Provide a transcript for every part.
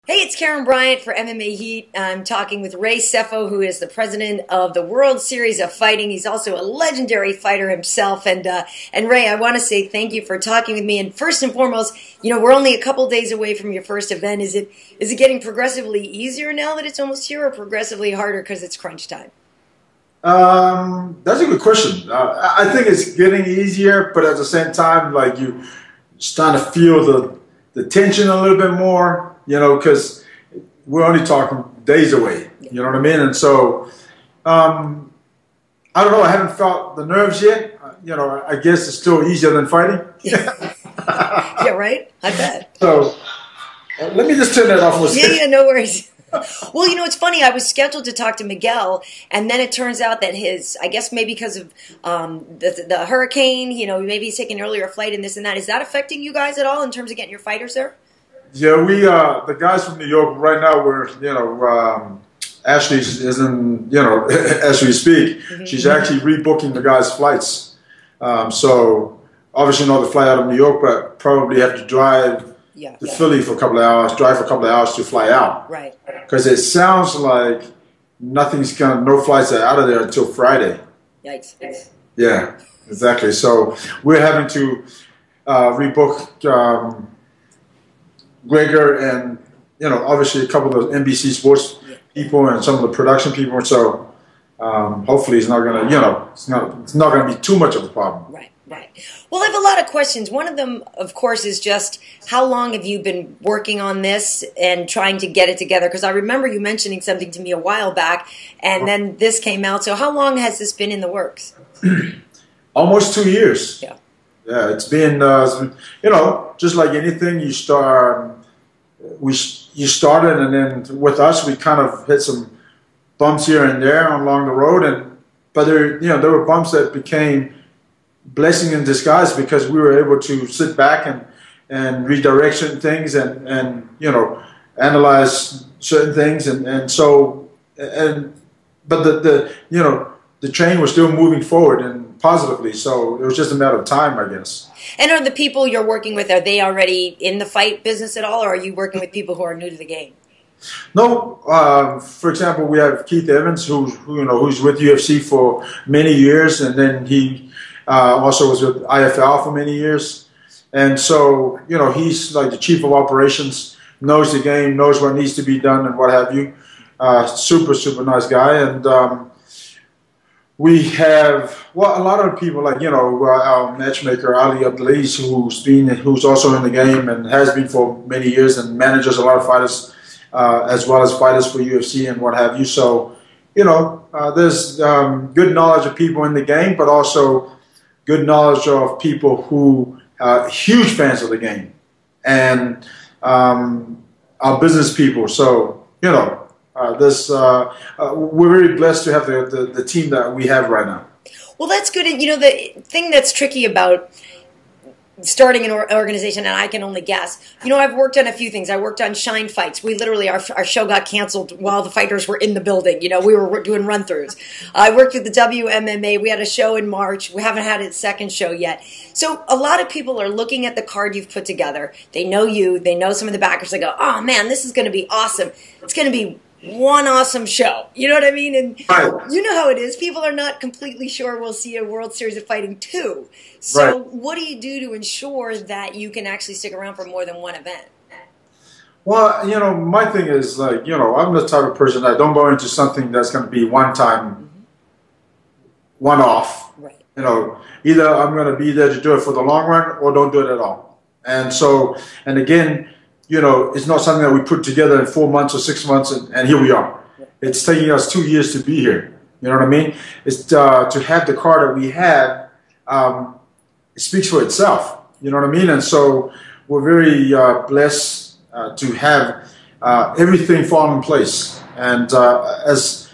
Hey, it's Karyn Bryant for MMA Heat. I'm talking with Ray Sefo, who is the president of the World Series of Fighting. He's also a legendary fighter himself. And Ray, I want to say thank you for talking with me. And first and foremost, we're only a couple days away from your first event. Is it getting progressively easier now that it's almost here, or progressively harder because it's crunch time? That's a good question. I think it's getting easier, but at the same time, like you starting to feel the tension a little bit more. Because we're only talking days away, you know what I mean? And so, I don't know, I haven't felt the nerves yet. I guess it's still easier than fighting. Yeah, right? I bet. So, let me just turn that off. Yeah, no worries. Well, it's funny. I was scheduled to talk to Miguel, and then it turns out that I guess maybe because of the hurricane, maybe he's taking an earlier flight and this and that. Is that affecting you guys at all in terms of getting your fighters there? Yeah, the guys from New York right now, Ashley is in, as we speak, she's actually rebooking the guys' flights. So obviously not to fly out of New York, but probably have to drive to Philly for a couple of hours, to fly out. Right. Because it sounds like no flights are out of there until Friday. Yikes. Yeah, exactly. So we're having to rebook Gregor and obviously a couple of those NBC Sports people and some of the production people. So hopefully it's not going to it's not going to be too much of a problem. Right. Well, I have a lot of questions. One of them, of course, is just how long have you been working on this and trying to get it together? Because I remember you mentioning something to me a while back, and then this came out. So how long has this been in the works? Almost 2 years. Yeah. Yeah, it's been, just like anything, you start. You started, and then with us, we kind of hit some bumps here and there along the road, but there were bumps that became blessing in disguise because we were able to sit back and redirect certain things and analyze certain things, but the train was still moving forward and positively, so it was just a matter of time, I guess. And are the people you're working with, are they already in the fight business at all, or are you working with people who are new to the game? No. For example, we have Keith Evans, who's with UFC for many years, and then he also was with IFL for many years. And so, he's like the chief of operations, knows the game, knows what needs to be done and what have you. Super nice guy. And we have, a lot of people like, our matchmaker, Ali Abdelaziz, who's also in the game and has been for many years and manages a lot of fighters, as well as fighters for UFC and what have you. So, there's good knowledge of people in the game, but also good knowledge of people who are huge fans of the game and our business people. So, we're very blessed to have the team that we have right now. Well, that's good. And, the thing that's tricky about starting an organization, and I can only guess, I've worked on a few things. I worked on Shine Fights. We literally, our show got canceled while the fighters were in the building. We were doing run-throughs. I worked with the WMMA. We had a show in March. We haven't had a second show yet. So a lot of people are looking at the card you've put together. They know you. They know some of the backers. They go, oh, man, this is going to be awesome. It's going to be one awesome show. You know what I mean? And you know how it is. People are not completely sure we'll see a World Series of Fighting 2. So what do you do to ensure that you can actually stick around for more than one event? Well, my thing is like, I'm the type of person that don't go into something that's going to be one time, one off. Right. Either I'm going to be there to do it for the long run or don't do it at all. And so, and again, it's not something that we put together in 4 months or 6 months, and here we are. It's taking us 2 years to be here. You know what I mean? It's to have the car that we have. It speaks for itself. You know what I mean? And so we're very blessed to have everything fall in place. And as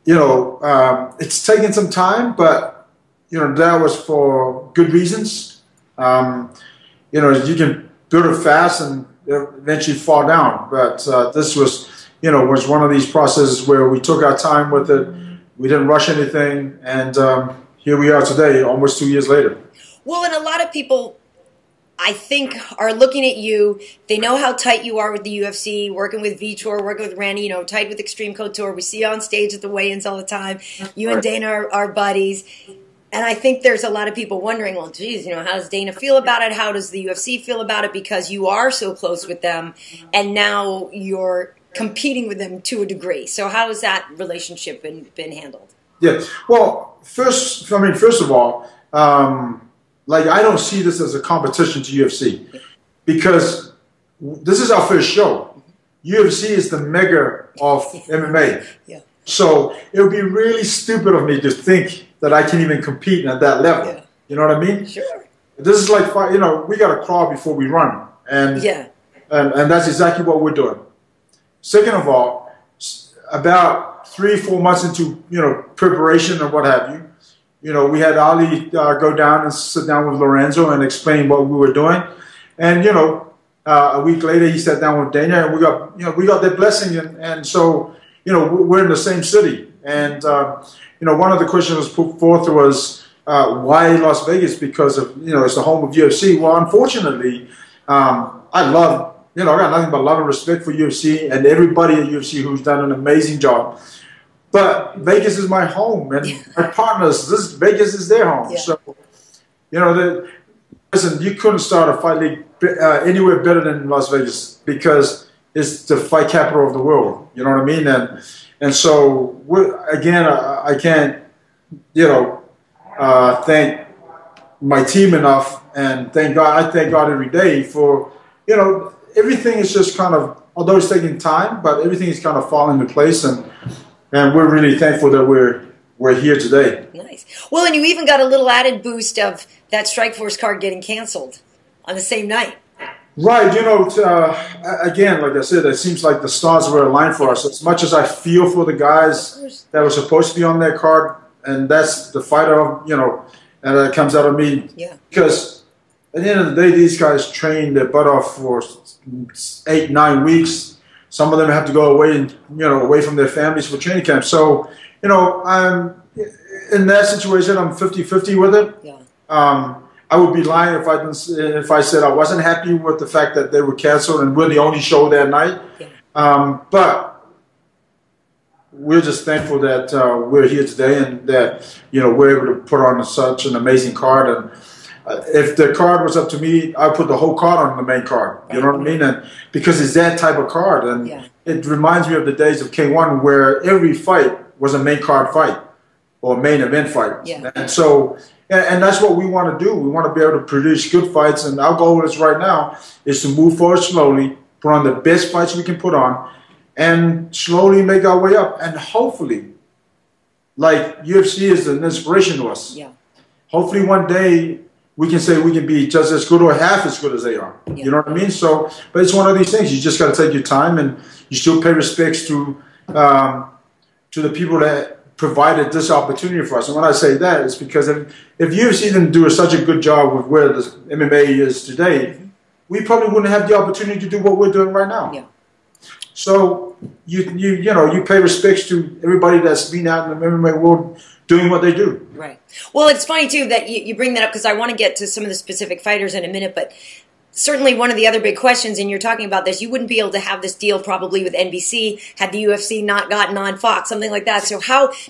it's taken some time, but that was for good reasons. You can build it fast and eventually fall down. But this was one of these processes where we took our time with it. We didn't rush anything. And here we are today, almost 2 years later. Well, and a lot of people I think are looking at you. They know how tight you are with the UFC, working with Vitor, working with Randy, tight with Extreme Couture. We see you on stage at the weigh-ins all the time. You and Dana are buddies. And I think there's a lot of people wondering, well, geez, how does Dana feel about it? How does the UFC feel about it? Because you are so close with them, and now you're competing with them to a degree. So how has that relationship been handled? Yeah. Well, first of all, I don't see this as a competition to UFC because this is our first show. UFC is the mega of MMA. Yeah. So it would be really stupid of me to think that I can even compete at that level. Yeah. You know what I mean? Sure. This is like, we got to crawl before we run. And that's exactly what we're doing. Second of all, about 3-4 months into, preparation and what have you, we had Ali go down and sit down with Lorenzo and explain what we were doing. And, a week later he sat down with Dana and we got their blessing. And so, we're in the same city. And, one of the questions was put forth was, why Las Vegas? Because of, it's the home of UFC. Well, unfortunately, I got nothing but love and respect for UFC and everybody at UFC who's done an amazing job. But Vegas is my home, and my partners, Vegas is their home. Yeah. So, listen, you couldn't start a fight league anywhere better than Las Vegas because it's the fight capital of the world. You know what I mean? And so, I can't, thank my team enough, and thank God. I thank God every day for, everything is just kind of, although it's taking time, but everything is kind of falling into place, and we're really thankful that we're here today. Nice. Well, and you even got a little added boost of that Strikeforce card getting canceled on the same night. Right. Again, like I said, it seems like the stars were aligned for us. As much as I feel for the guys that were supposed to be on that card, and that's the fighter, and that comes out of me. Yeah. Because at the end of the day, these guys train their butt off for 8-9 weeks. Some of them have to go away away from their families for training camp. So, I'm in that situation. I'm 50-50 with it. Yeah. I would be lying if I said I wasn't happy with the fact that they were canceled and we're the only show that night. Yeah. But we're just thankful that we're here today and that we're able to put on such an amazing card. And if the card was up to me, I'd put the whole card on the main card. You know what I mean? And because it's that type of card, and it reminds me of the days of K1 where every fight was a main card fight or a main event fight. Yeah. And so. And that's what we want to do. We want to be able to produce good fights. And our goal is right now is to move forward slowly, put on the best fights we can put on, and slowly make our way up. And hopefully, like UFC is an inspiration to us. Yeah. Hopefully one day we can say we can be just as good or half as good as they are. Yeah. You know what I mean? So, but it's one of these things. You just got to take your time, and you still pay respects to the people that provided this opportunity for us. And when I say that, it's because if UFC didn't do such a good job with where the MMA is today, we probably wouldn't have the opportunity to do what we're doing right now. Yeah. So you pay respects to everybody that's been out in the MMA world doing what they do. Right. Well, it's funny too that you bring that up because I want to get to some of the specific fighters in a minute, but certainly one of the other big questions, and you're talking about this, you wouldn't be able to have this deal probably with NBC had the UFC not gotten on Fox, something like that. So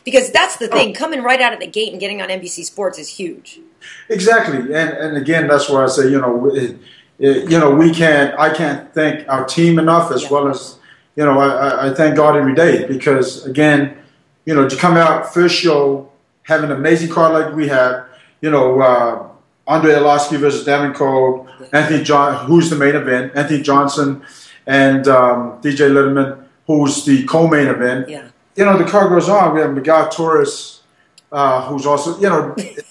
because that's the thing, coming right out of the gate and getting on NBC Sports is huge. Exactly. And again, that's where I say, I can't thank our team enough as well as, I thank God every day because again, to come out first show, have an amazing card like we have, Andrei Arlovski versus Devin Cole, Anthony John, who's the main event, Anthony Johnson, and DJ Letterman, who's the co-main event. Yeah. The card goes on. We have Miguel Torres, who's also,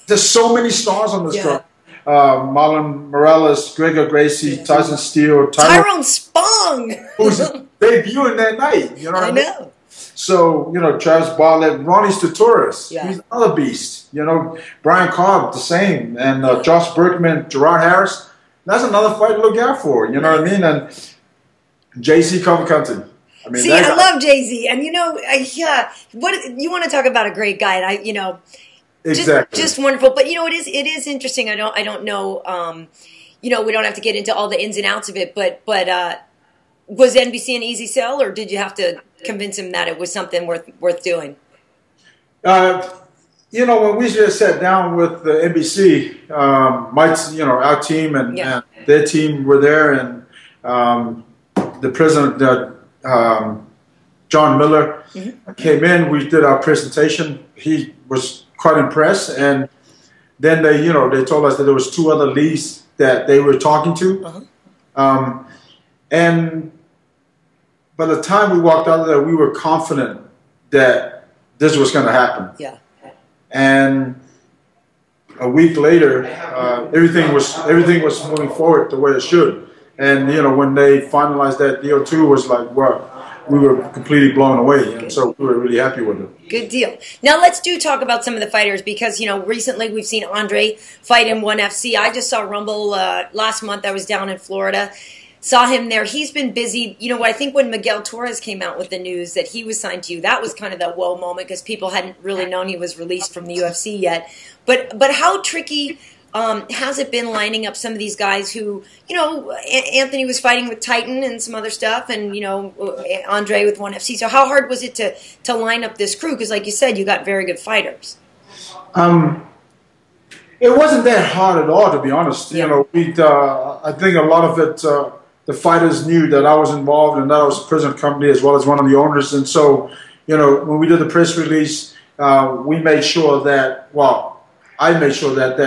there's so many stars on this card. Marlon Morales, Gregor Gracie, Tyson Steele, Tyron Spong, who's debuting that night. You know what I mean? So, Travis Bartlett, Ronnie Torres, he's another beast. Brian Cobb, the same. And Josh Berkman, Gerard Harris, that's another fight to look out for. You know what I mean? And JC Cavalcante. I love Jay-Z. And, what you want to talk about a great guy. And exactly. Just wonderful. But, it is interesting. I don't know. we don't have to get into all the ins and outs of it, but was NBC an easy sell, or did you have to convince him that it was something worth doing? When we just sat down with the NBC, our team and their team were there, and the president, John Miller, came in. We did our presentation. He was quite impressed, and then they told us that there was 2 other leagues that they were talking to, and by the time we walked out of there, we were confident that this was going to happen. Yeah. And a week later, everything was moving forward the way it should. And when they finalized that deal too, was like, wow, we were completely blown away. And so we were really happy with it. Good deal. Now let's talk about some of the fighters, because recently we've seen Andrei fight in ONE FC. I just saw Rumble last month. I was down in Florida. Saw him there. He's been busy. I think when Miguel Torres came out with the news that he was signed to you, that was kind of the whoa moment, because people hadn't really known he was released from the UFC yet. But how tricky has it been lining up some of these guys who, Anthony was fighting with Titan and some other stuff, and, Andrei with ONE FC. So how hard was it to line up this crew? Because like you said, you got very good fighters. It wasn't that hard at all, to be honest. Yeah. I think a lot of it, the fighters knew that I was involved and that I was the president of the company as well as one of the owners. And so, when we did the press release, we made sure that, I made sure that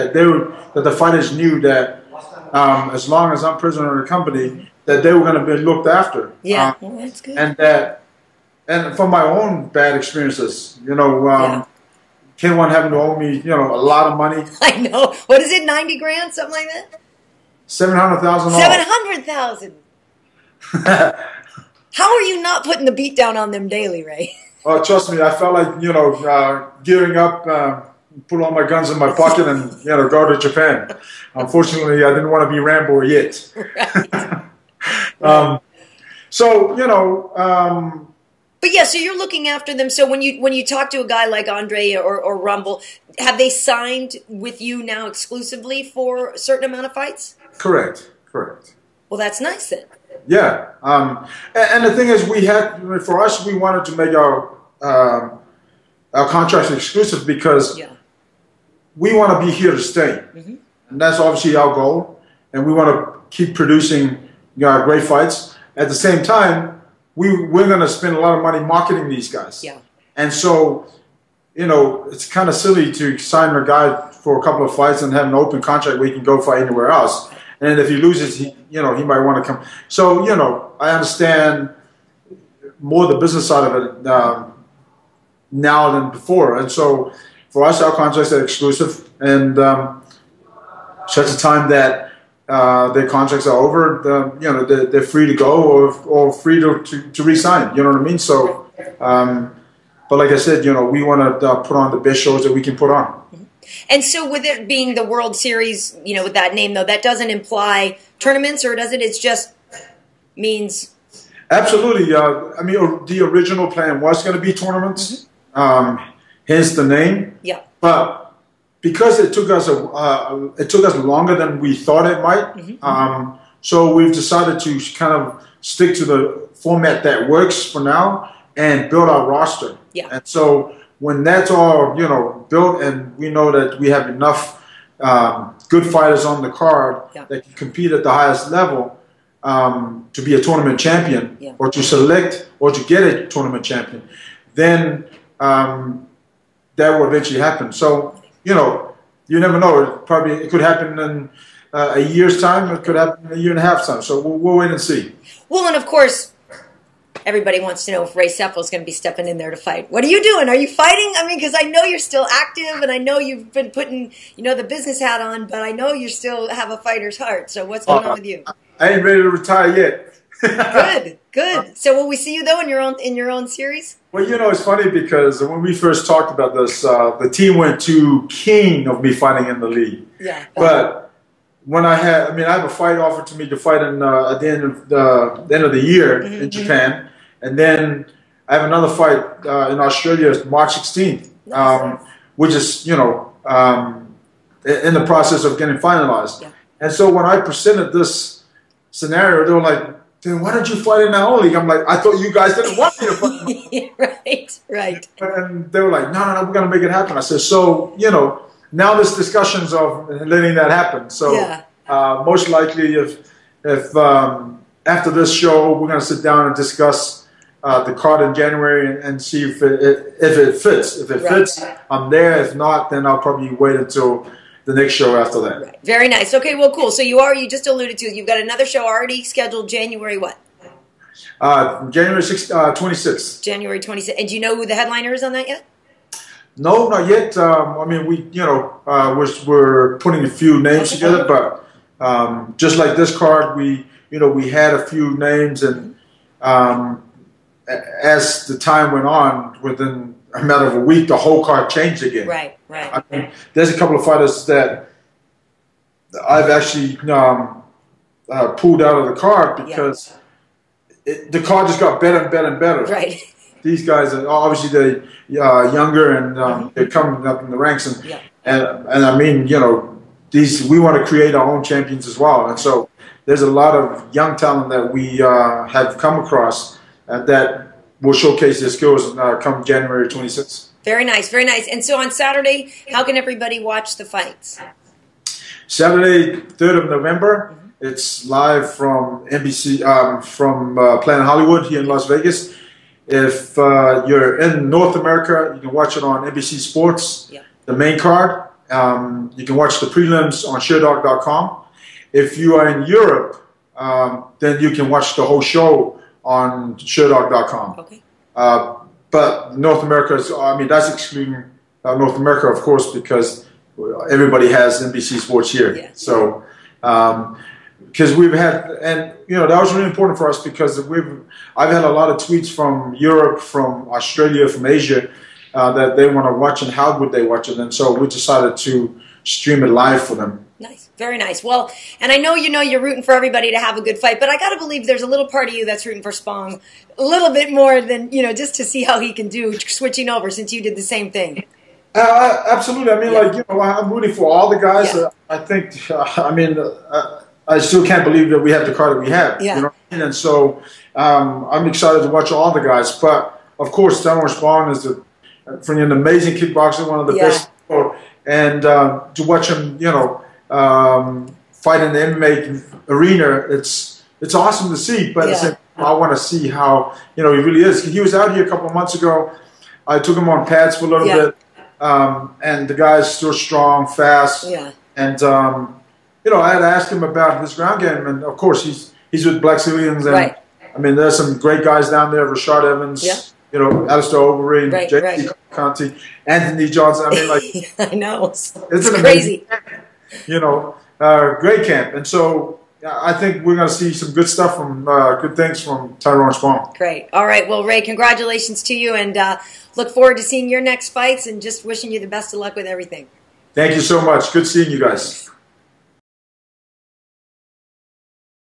the fighters knew that as long as I'm president of the company, that they were going to be looked after. Yeah, that's good. And from my own bad experiences, Ken one having to owe me, a lot of money. I know. What is it, 90 grand, something like that? $700,000. 700,000. How are you not putting the beat down on them daily, Ray? Oh, trust me, I felt like gearing up, put all my guns in my pocket, and go to Japan. Unfortunately, I didn't want to be Rambo yet. Right. But yeah, so you're looking after them. So when you talk to a guy like Andrei or Rumble, have they signed with you now exclusively for a certain amount of fights? Correct. Well, that's nice then. Yeah. And the thing is, for us, we wanted to make our contracts exclusive because we want to be here to stay. And that's obviously our goal. And we want to keep producing great fights. At the same time, we're going to spend a lot of money marketing these guys. Yeah. And so, it's kind of silly to sign a guy for a couple of fights and have an open contract where he can go fight anywhere else. And if he loses, he might want to come. So, I understand more the business side of it now than before. And so, for us, our contracts are exclusive. And such a time that their contracts are over, they're free to go or free to resign. You know what I mean? So, but like I said, we want to put on the best shows that we can put on. And so with it being the World Series, with that name, though, that doesn't imply tournaments, or does it? It's just means... Absolutely. The original plan was going to be tournaments, hence the name. Yeah. But because it took us longer than we thought it might, so we've decided to kind of stick to the format that works for now and build our roster. Yeah. And so when that's all built, and we know that we have enough good fighters on the card that can compete at the highest level to be a tournament champion, or to select or to get a tournament champion, then that will eventually happen. So you never know. It could happen in a year's time. It could happen in a year and a half time. So we'll wait and see. Well, and of course, everybody wants to know if Ray Sefo is going to be stepping in there to fight. What are you doing? Are you fighting? I mean, because I know you're still active, and I know you've been putting, the business hat on, but I know you still have a fighter's heart. So what's going on with you? I ain't ready to retire yet. Good. So will we see you though in your own series? Well, it's funny because when we first talked about this, the team went too keen of me fighting in the league. Yeah. But when I have a fight offered to me to fight in at the end of the year in Japan. And then I have another fight in Australia, March 16th, which is, in the process of getting finalized. Yeah. And so when I presented this scenario, they were like, then why don't you fight in our own league? I'm like, I thought you guys didn't want me to fight. Right. And they were like, no, we're going to make it happen. I said, so, now there's discussions of letting that happen. So most likely if after this show, we're going to sit down and discuss the card in January and see if it fits. If it fits, I'm there. If not, then I'll probably wait until the next show after that. Right. Very nice. Okay, well, cool. So you just alluded to, you've got another show already scheduled January what? January 26th. January 26th. And do you know who the headliner is on that yet? No, not yet. I mean, we're putting a few names together, but just like this card, we had a few names, and as the time went on, within a matter of a week, the whole card changed again. Right. I mean, there's a couple of fighters that I've actually pulled out of the card because the card just got better and better and better. Right. These guys are obviously they're younger and they're coming up in the ranks, and I mean, we want to create our own champions as well, and so there's a lot of young talent that we have come across that will showcase their skills come January 26th. Very nice, very nice. And so on Saturday, how can everybody watch the fights? Saturday, 3rd of November. It's live from NBC, from Planet Hollywood here in Las Vegas. If you're in North America, you can watch it on NBC Sports, the main card. You can watch the prelims on ShareDog.com. If you are in Europe, then you can watch the whole show on ShareDog.com. Okay. But North America, that's excluding North America, of course, because everybody has NBC Sports here. So, because we've had, and that was really important for us because I've had a lot of tweets from Europe, from Australia, from Asia that they want to watch, and how would they watch it? And so we decided to stream it live for them. Nice, very nice. Well, and I know you're rooting for everybody to have a good fight, but I got to believe there's a little part of you that's rooting for Spong a little bit more than just to see how he can do switching over, since you did the same thing. Absolutely. I mean, I'm rooting for all the guys. I think. I still can't believe that we have the card that we have. You know what I mean? And so I'm excited to watch all the guys. But of course, Tyron Spong is from an amazing kickboxer, one of the best. And to watch him, fight in the MMA arena, it's awesome to see. But at the same time, I want to see how he really is. He was out here a couple of months ago. I took him on pads for a little bit, and the guy's still strong, fast. And I had asked him about his ground game, and of course he's with Black Civilians, and I mean there's some great guys down there: Rashad Evans, Alistair Overeem, Cavalcante, Anthony Johnson. I mean, like I know it's crazy. Great camp, and so I think we're going to see some good stuff from good things from Tyron Spong. Great. All right. Well, Ray, congratulations to you, and look forward to seeing your next fights, and just wishing you the best of luck with everything. Thank you so much. Good seeing you guys.